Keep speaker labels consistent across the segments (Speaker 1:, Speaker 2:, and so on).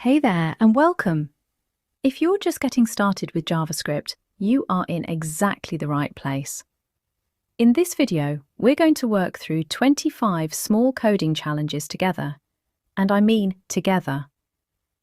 Speaker 1: Hey there and welcome! If you're just getting started with JavaScript, you are in exactly the right place. In this video, we're going to work through 25 small coding challenges together. And I mean together.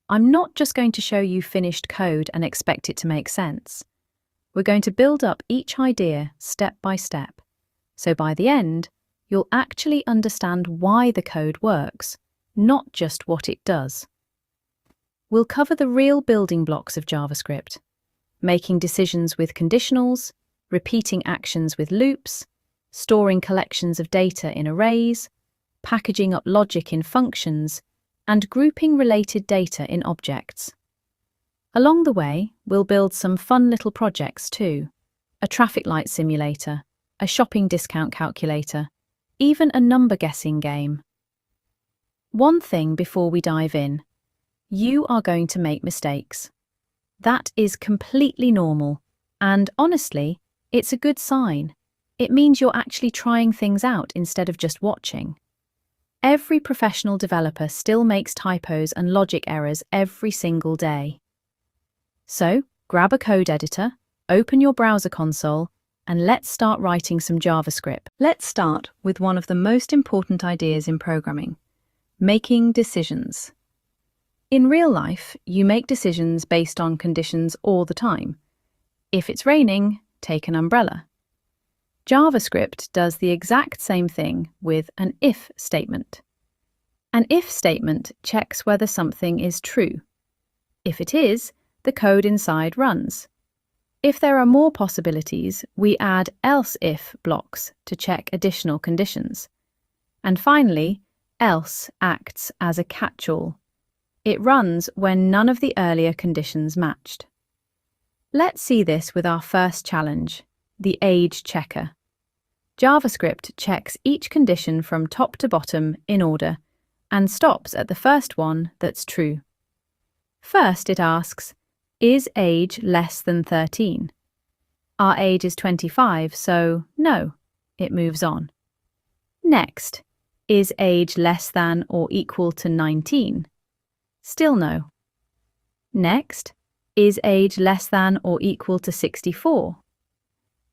Speaker 1: I'm not just going to show you finished code and expect it to make sense. We're going to build up each idea step by step. So by the end, you'll actually understand why the code works, not just what it does. We'll cover the real building blocks of JavaScript, making decisions with conditionals, repeating actions with loops, storing collections of data in arrays, packaging up logic in functions, and grouping related data in objects. Along the way, we'll build some fun little projects too, a traffic light simulator, a shopping discount calculator, even a number guessing game. One thing before we dive in. You are going to make mistakes. That is completely normal, and honestly, it's a good sign. It means you're actually trying things out instead of just watching. Every professional developer still makes typos and logic errors every single day. So, grab a code editor, open your browser console, and let's start writing some JavaScript. Let's start with one of the most important ideas in programming: making decisions. In real life, you make decisions based on conditions all the time. If it's raining, take an umbrella. JavaScript does the exact same thing with an if statement. An if statement checks whether something is true. If it is, the code inside runs. If there are more possibilities, we add else if blocks to check additional conditions. And finally, else acts as a catch-all. It runs when none of the earlier conditions matched. Let's see this with our first challenge, the age checker. JavaScript checks each condition from top to bottom in order and stops at the first one that's true. First, it asks, is age less than 13? Our age is 25, so no, it moves on. Next, is age less than or equal to 19? Still no. Next, is age less than or equal to 64?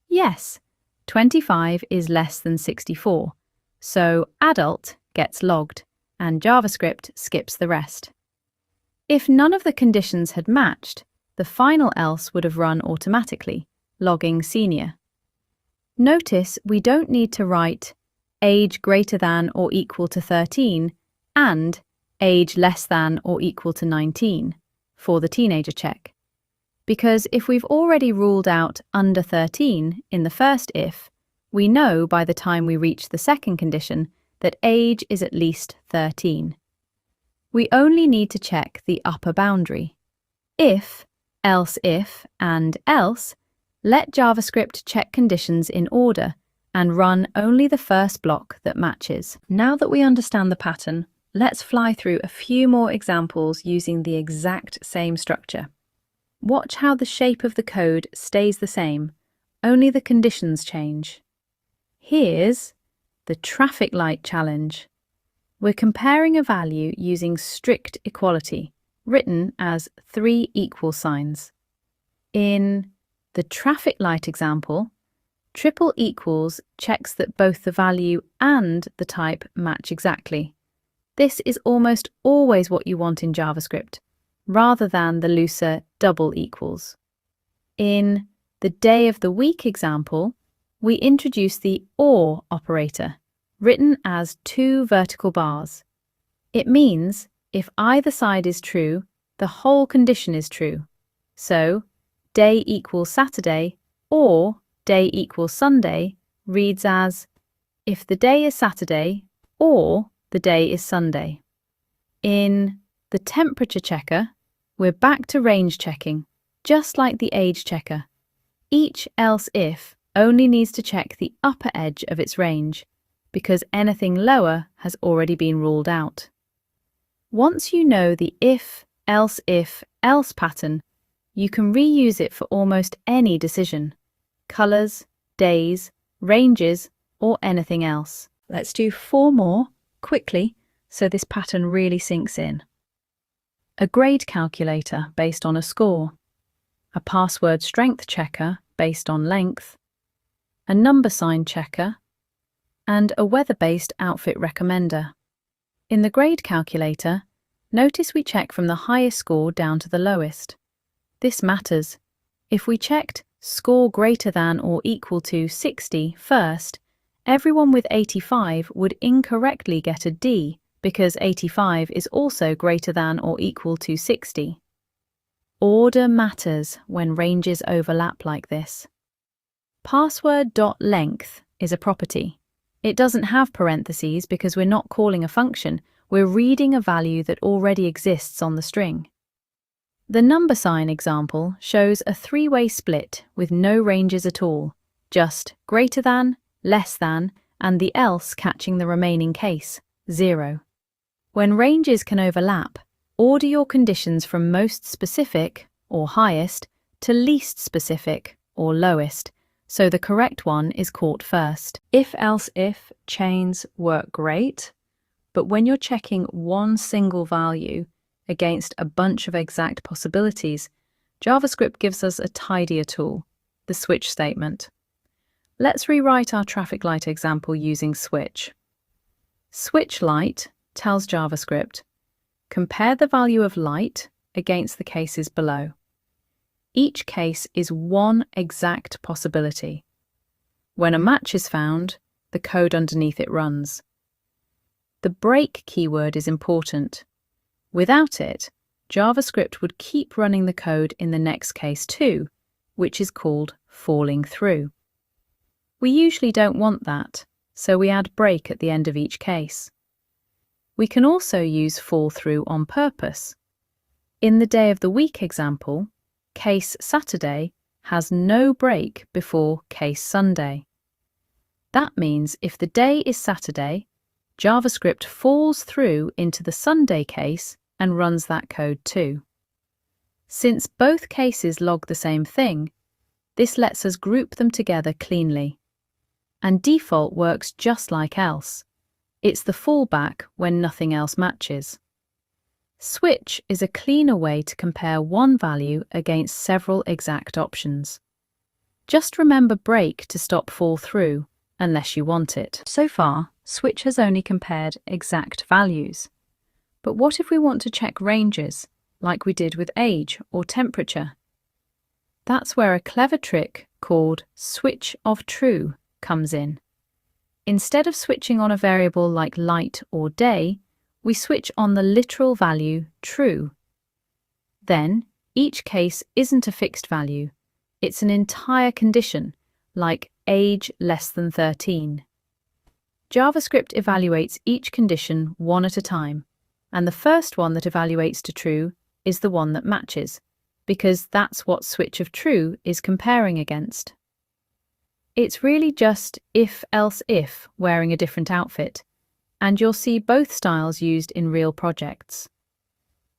Speaker 1: Yes, 25 is less than 64, so adult gets logged, and JavaScript skips the rest. If none of the conditions had matched, the final else would have run automatically, logging senior. Notice we don't need to write age greater than or equal to 13 and age less than or equal to 19 for the teenager check. Because if we've already ruled out under 13 in the first if, we know by the time we reach the second condition that age is at least 13. We only need to check the upper boundary. If, else if, and else, let JavaScript check conditions in order and run only the first block that matches. Now that we understand the pattern, let's fly through a few more examples using the exact same structure. Watch how the shape of the code stays the same, only the conditions change. Here's the traffic light challenge. We're comparing a value using strict equality, written as 3 equal signs. In the traffic light example, triple equals checks that both the value and the type match exactly. This is almost always what you want in JavaScript, rather than the looser double equals. In the day of the week example, we introduce the OR operator, written as 2 vertical bars. It means if either side is true, the whole condition is true. So, day equals Saturday or day equals Sunday reads as if the day is Saturday or the day is Sunday. In the temperature checker, we're back to range checking, just like the age checker. Each else if only needs to check the upper edge of its range, because anything lower has already been ruled out. Once you know the if, else pattern, you can reuse it for almost any decision: colors, days, ranges, or anything else. Let's do 4 more quickly so this pattern really sinks in. a grade calculator based on a score, a password strength checker based on length, a number sign checker, and a weather-based outfit recommender. In the grade calculator, notice we check from the highest score down to the lowest. This matters. If we checked score greater than or equal to 60 first, everyone with 85 would incorrectly get a D because 85 is also greater than or equal to 60. Order matters when ranges overlap like this. Password.length is a property. It doesn't have parentheses because we're not calling a function, we're reading a value that already exists on the string. The number sign example shows a three-way split with no ranges at all, just greater than, less than, and the else catching the remaining case, 0. When ranges can overlap, order your conditions from most specific, or highest, to least specific, or lowest, so the correct one is caught first. If-else-if chains work great, but when you're checking one single value against a bunch of exact possibilities, JavaScript gives us a tidier tool, the switch statement. Let's rewrite our traffic light example using switch. Switch light tells JavaScript, compare the value of light against the cases below. Each case is one exact possibility. When a match is found, the code underneath it runs. The break keyword is important. Without it, JavaScript would keep running the code in the next case too, which is called falling through. We usually don't want that, so we add break at the end of each case. We can also use fall through on purpose. In the day of the week example, case Saturday has no break before case Sunday. That means if the day is Saturday, JavaScript falls through into the Sunday case and runs that code too. Since both cases log the same thing, this lets us group them together cleanly. And default works just like else. It's the fallback when nothing else matches. Switch is a cleaner way to compare one value against several exact options. Just remember break to stop fall through, unless you want it. So far, switch has only compared exact values. But what if we want to check ranges, like we did with age or temperature? That's where a clever trick called switch of true comes in. Instead of switching on a variable like light or day, we switch on the literal value true. Then, each case isn't a fixed value. It's an entire condition, like age less than 13. JavaScript evaluates each condition one at a time, and the first one that evaluates to true is the one that matches, because that's what switch of true is comparing against. It's really just if-else-if wearing a different outfit, and you'll see both styles used in real projects.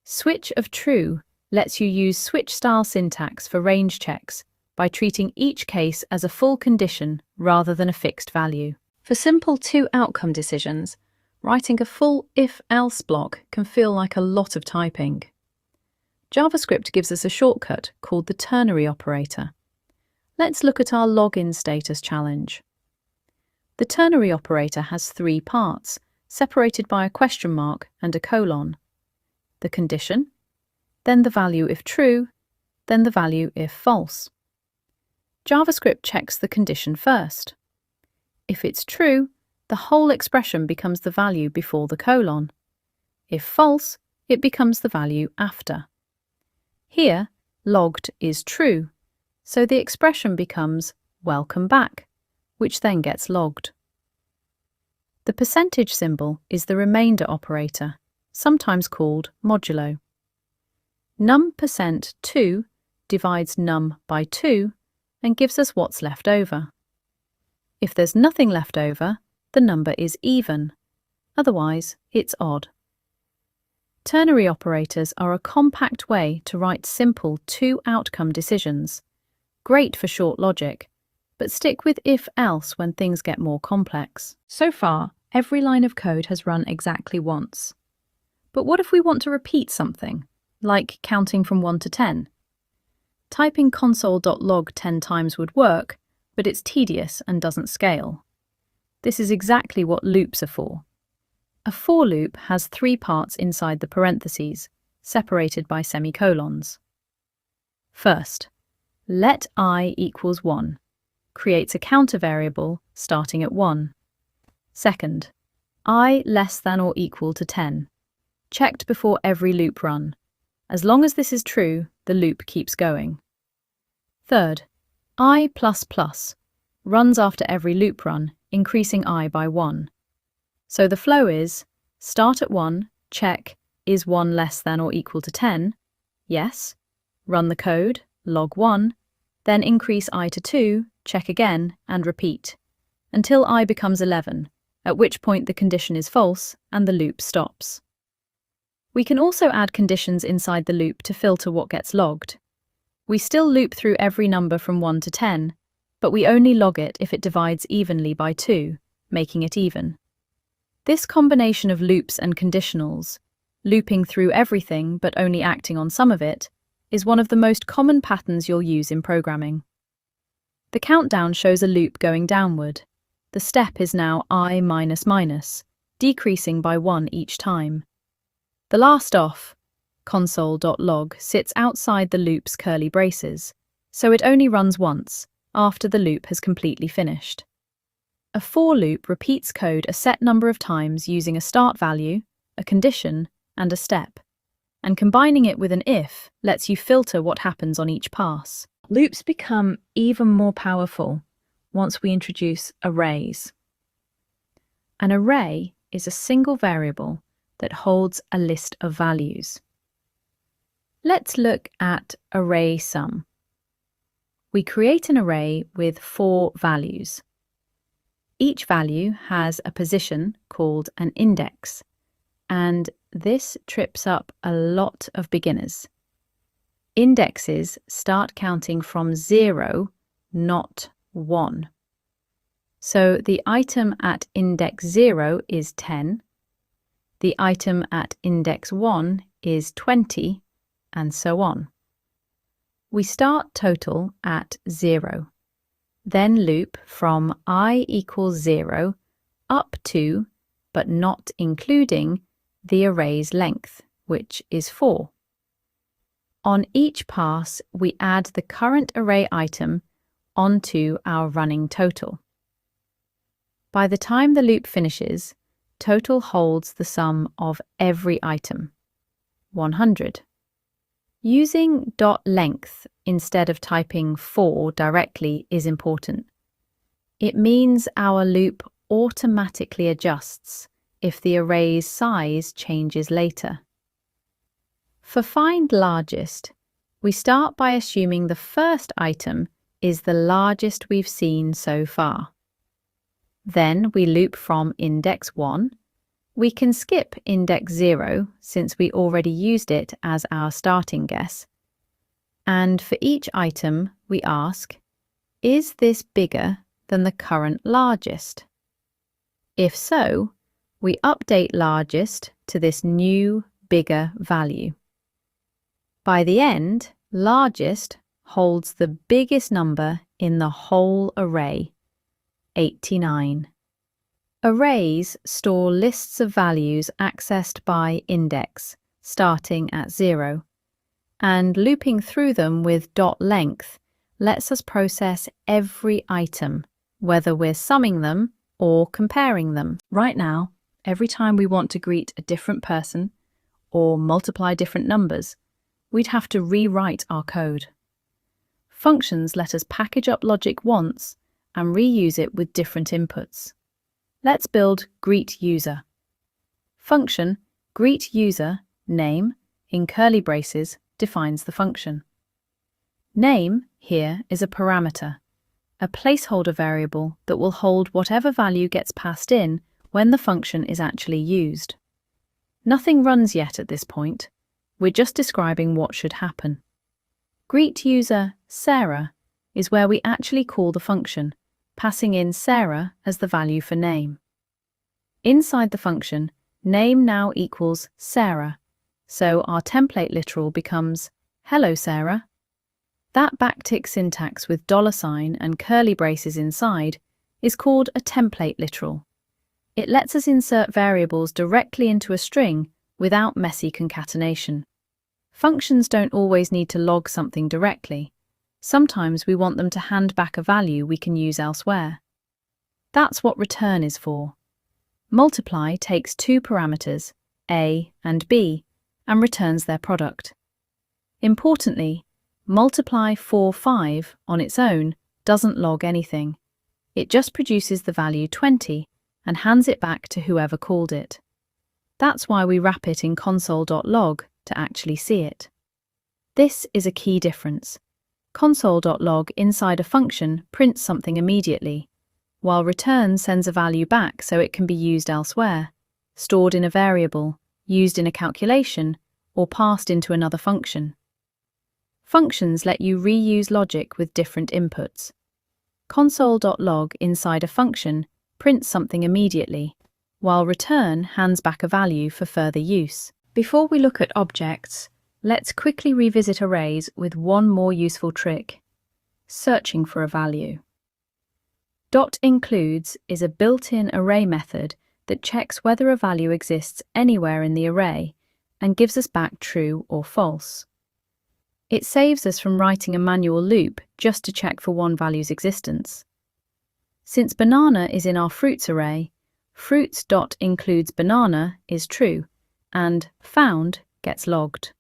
Speaker 1: Switch of true lets you use switch-style syntax for range checks by treating each case as a full condition rather than a fixed value. For simple two-outcome decisions, writing a full if-else block can feel like a lot of typing. JavaScript gives us a shortcut called the ternary operator. Let's look at our login status challenge. The ternary operator has three parts, separated by a question mark and a colon. The condition, then the value if true, then the value if false. JavaScript checks the condition first. If it's true, the whole expression becomes the value before the colon. If false, it becomes the value after. Here, logged is true, so the expression becomes welcome back, which then gets logged. The percentage symbol is the remainder operator, sometimes called modulo. num%2 divides num by 2 and gives us what's left over. If there's nothing left over, the number is even. Otherwise, it's odd. Ternary operators are a compact way to write simple two-outcome decisions. Great for short logic, but stick with if-else when things get more complex. So far, every line of code has run exactly once. But what if we want to repeat something? like counting from 1 to 10. Typing console.log 10 times would work, but it's tedious and doesn't scale. This is exactly what loops are for. A for loop has 3 parts inside the parentheses, separated by semicolons. First, let I equals 1 creates a counter variable starting at 1. Second, I less than or equal to 10, checked before every loop run. As long as this is true, the loop keeps going. Third, I++ runs after every loop run, increasing I by 1. So the flow is, start at 1, check, is 1 less than or equal to 10? Yes. Run the code, log 1, then increase I to 2, check again, and repeat, until I becomes 11, at which point the condition is false and the loop stops. We can also add conditions inside the loop to filter what gets logged. We still loop through every number from 1 to 10, but we only log it if it divides evenly by 2, making it even. This combination of loops and conditionals, looping through everything but only acting on some of it, is one of the most common patterns you'll use in programming. The countdown shows a loop going downward. The step is now I minus minus, decreasing by 1 each time. The last off, console.log, sits outside the loop's curly braces, so it only runs once, after the loop has completely finished. A for loop repeats code a set number of times using a start value, a condition, and a step, and combining it with an if lets you filter what happens on each pass. Loops become even more powerful once we introduce arrays. An array is a single variable that holds a list of values. Let's look at array sum. We create an array with 4 values. Each value has a position called an index, and this trips up a lot of beginners. Indexes start counting from 0, not 1. So the item at index 0 is 10, the item at index 1 is 20, and so on. We start total at 0, then loop from I equals 0 up to, but not including, the array's length, which is 4. On each pass, we add the current array item onto our running total. By the time the loop finishes, total holds the sum of every item, 100. Using .length instead of typing 4 directly is important. It means our loop automatically adjusts if the array's size changes later. For find largest, we start by assuming the first item is the largest we've seen so far. Then we loop from index 1. We can skip index 0 since we already used it as our starting guess. And for each item, we ask, is this bigger than the current largest? If so, we update largest to this new, bigger value. By the end, largest holds the biggest number in the whole array, 89. Arrays store lists of values accessed by index, starting at 0, and looping through them with .length lets us process every item, whether we're summing them or comparing them. Right now, every time we want to greet a different person or multiply different numbers, we'd have to rewrite our code. Functions let us package up logic once and reuse it with different inputs. Let's build greetUser. Function greetUser name in curly braces defines the function. Name here is a parameter, a placeholder variable that will hold whatever value gets passed in when the function is actually used. Nothing runs yet at this point. We're just describing what should happen. greetUser Sarah is where we actually call the function, passing in Sarah as the value for name. Inside the function, name now equals Sarah, so our template literal becomes, "Hello, Sarah." That backtick syntax with $sign and curly braces inside is called a template literal. It lets us insert variables directly into a string without messy concatenation. Functions don't always need to log something directly. Sometimes we want them to hand back a value we can use elsewhere. That's what return is for. Multiply takes two parameters, a and b, and returns their product. Importantly, multiply 5 on its own doesn't log anything. It just produces the value 20 and hands it back to whoever called it. That's why we wrap it in console.log to actually see it. This is a key difference. Console.log inside a function prints something immediately, while return sends a value back so it can be used elsewhere, stored in a variable, used in a calculation, or passed into another function. Functions let you reuse logic with different inputs. Console.log inside a function prints something immediately, while return hands back a value for further use. Before we look at objects, let's quickly revisit arrays with one more useful trick: searching for a value. .includes is a built-in array method that checks whether a value exists anywhere in the array and gives us back true or false. It saves us from writing a manual loop just to check for one value's existence. Since banana is in our fruits array, fruits.includes banana is true, and found gets logged.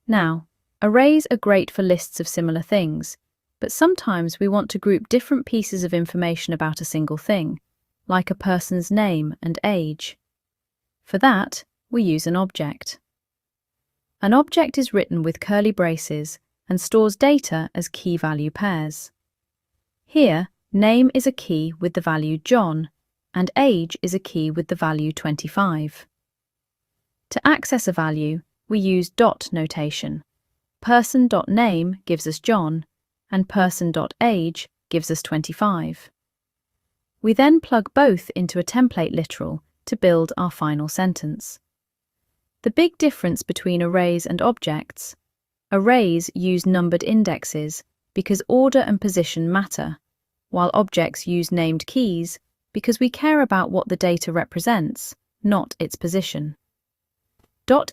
Speaker 1: Now, arrays are great for lists of similar things, but sometimes we want to group different pieces of information about a single thing, like a person's name and age. For that, we use an object. An object is written with curly braces and stores data as key value pairs. Here, name is a key with the value John, and age is a key with the value 25. To access a value, we use dot notation. Person.name gives us John, and person.age gives us 25. We then plug both into a template literal to build our final sentence. The big difference between arrays and objects: arrays use numbered indexes because order and position matter, while objects use named keys because we care about what the data represents, not its position.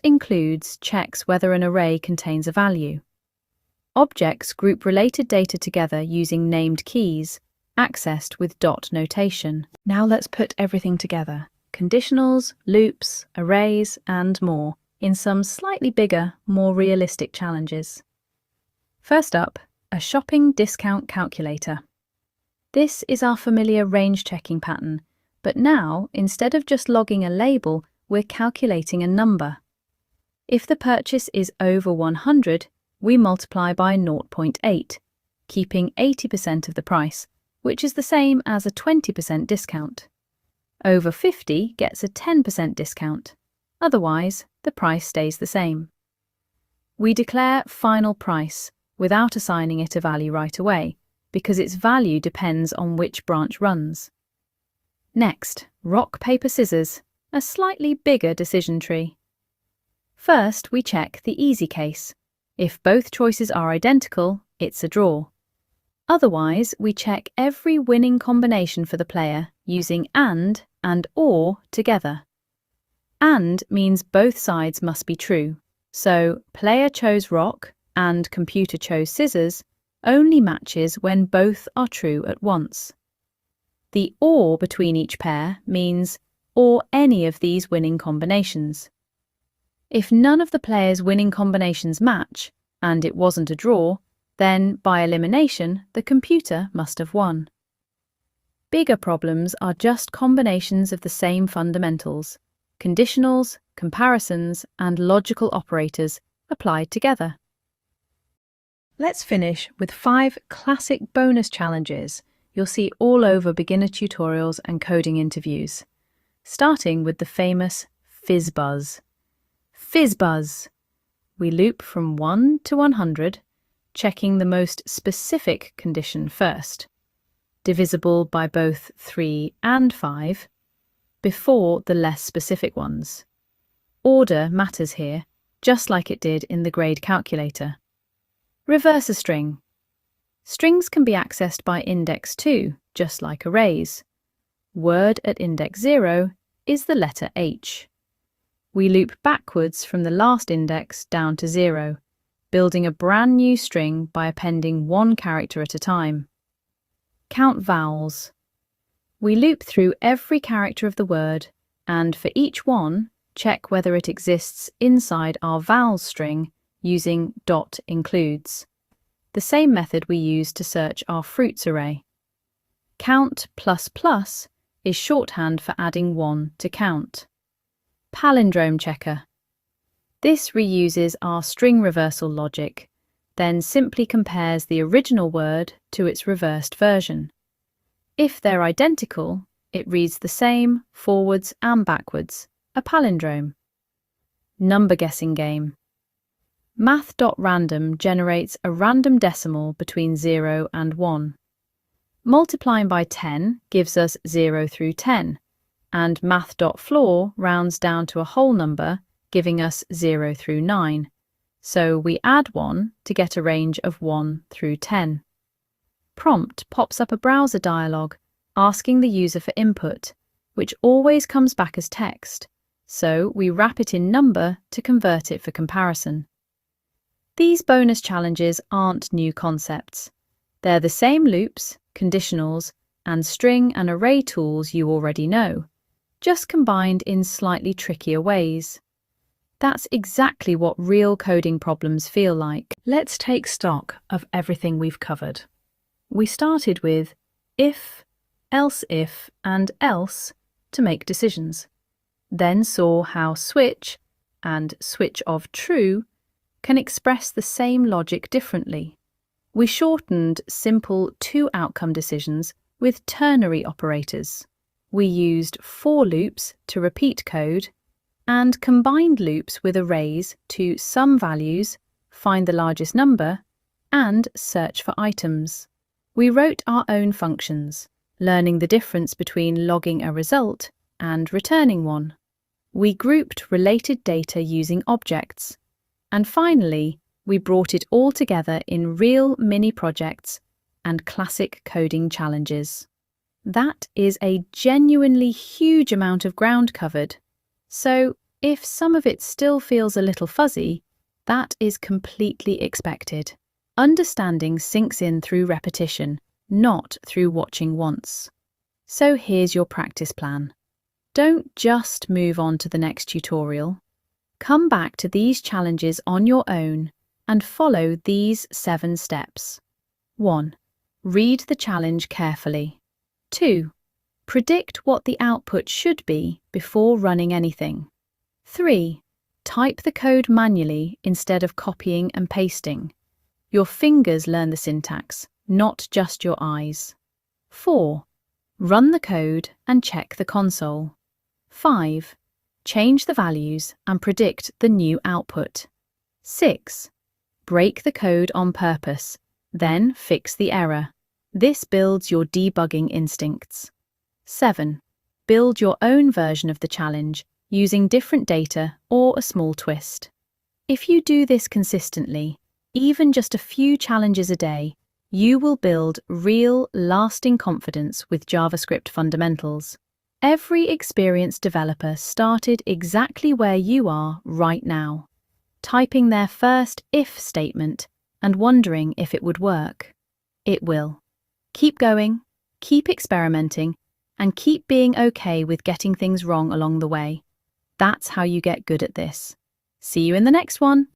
Speaker 1: .includes checks whether an array contains a value. Objects group related data together using named keys, accessed with dot notation. Now let's put everything together: conditionals, loops, arrays, and more, in some slightly bigger, more realistic challenges. First up, a shopping discount calculator. This is our familiar range checking pattern, but now, instead of just logging a label, we're calculating a number. If the purchase is over 100, we multiply by 0.8, keeping 80% of the price, which is the same as a 20% discount. Over 50 gets a 10% discount. Otherwise, the price stays the same. We declare final price without assigning it a value right away, because its value depends on which branch runs. Next, rock, paper, scissors, a slightly bigger decision tree. First, we check the easy case. If both choices are identical, it's a draw. Otherwise, we check every winning combination for the player using and or together. And means both sides must be true. So, player chose rock and computer chose scissors only matches when both are true at once. The or between each pair means or any of these winning combinations. If none of the players' winning combinations match, and it wasn't a draw, then, by elimination, the computer must have won. Bigger problems are just combinations of the same fundamentals: conditionals, comparisons, and logical operators applied together. Let's finish with 5 classic bonus challenges you'll see all over beginner tutorials and coding interviews, starting with the famous FizzBuzz. FizzBuzz! We loop from 1 to 100, checking the most specific condition first, divisible by both 3 and 5, before the less specific ones. Order matters here, just like it did in the grade calculator. Reverse a string. Strings can be accessed by index 2, just like arrays. Word at index 0 is the letter H. We loop backwards from the last index down to 0, building a brand new string by appending one character at a time. Count vowels. We loop through every character of the word, and for each one, check whether it exists inside our vowels string using .includes, the same method we use to search our fruits array. Count ++ is shorthand for adding 1 to count. Palindrome checker. This reuses our string reversal logic, then simply compares the original word to its reversed version. If they're identical, it reads the same forwards and backwards, a palindrome. Number guessing game. Math.random generates a random decimal between 0 and 1. Multiplying by 10 gives us 0 through 10, and math.floor rounds down to a whole number, giving us 0 through 9. So we add 1 to get a range of 1 through 10. Prompt pops up a browser dialog asking the user for input, which always comes back as text, so we wrap it in number to convert it for comparison. These bonus challenges aren't new concepts. They're the same loops, conditionals, and string and array tools you already know, just combined in slightly trickier ways. That's exactly what real coding problems feel like. Let's take stock of everything we've covered. We started with if, else if, and else to make decisions, then saw how switch and switch of true can express the same logic differently. We shortened simple two-outcome decisions with ternary operators. We used for loops to repeat code and combined loops with arrays to sum values, find the largest number, and search for items. We wrote our own functions, learning the difference between logging a result and returning one. We grouped related data using objects. And finally, we brought it all together in real mini projects and classic coding challenges. That is a genuinely huge amount of ground covered. So, if some of it still feels a little fuzzy, that is completely expected. Understanding sinks in through repetition, not through watching once. So here's your practice plan. Don't just move on to the next tutorial. Come back to these challenges on your own and follow these 7 steps. 1. Read the challenge carefully. 2. Predict what the output should be before running anything. 3. Type the code manually instead of copying and pasting. Your fingers learn the syntax, not just your eyes. 4. Run the code and check the console. 5. Change the values and predict the new output. 6. Break the code on purpose, then fix the error. This builds your debugging instincts. 7. Build your own version of the challenge using different data or a small twist. If you do this consistently, even just a few challenges a day, you will build real, lasting confidence with JavaScript fundamentals. Every experienced developer started exactly where you are right now, typing their first if statement and wondering if it would work. It will. Keep going, keep experimenting, and keep being okay with getting things wrong along the way. That's how you get good at this. See you in the next one.